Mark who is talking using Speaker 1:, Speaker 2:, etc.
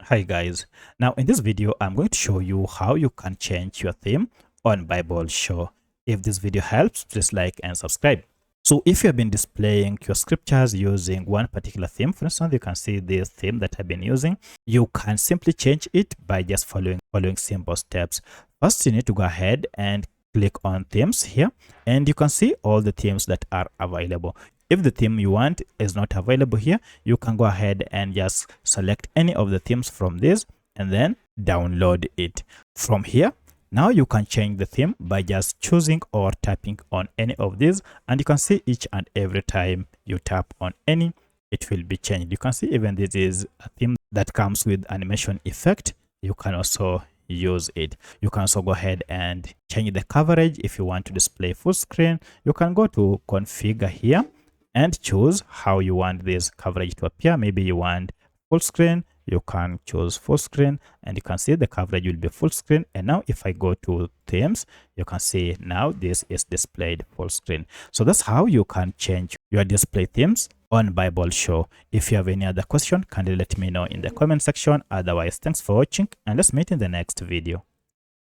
Speaker 1: Hi guys, now in this video I'm going to show you how you can change your theme on BibleShow. If this video helps, please like and subscribe. So if you have been displaying your scriptures using one particular theme, for instance, you can see this theme that I've been using, you can simply change it by just following simple steps. First, you need to go ahead and click on themes here, and you can see all the themes that are available. If the theme you want is not available here, you can go ahead and just select any of the themes from this and then download it. From here, now you can change the theme by just choosing or tapping on any of these, and you can see each and every time you tap on any, it will be changed. You can see even this is a theme that comes with animation effect. You can also use it. You can also go ahead and change the coverage. If you want to display full screen, you can go to configure here and choose how you want this coverage to appear. Maybe you want full screen, you can choose full screen, and you can see the coverage will be full screen. And now if I go to themes, you can see now this is displayed full screen. So that's how you can change your display themes on BibleShow. If you have any other question, kindly let me know in the comment section. Otherwise, thanks for watching, and let's meet in the next video.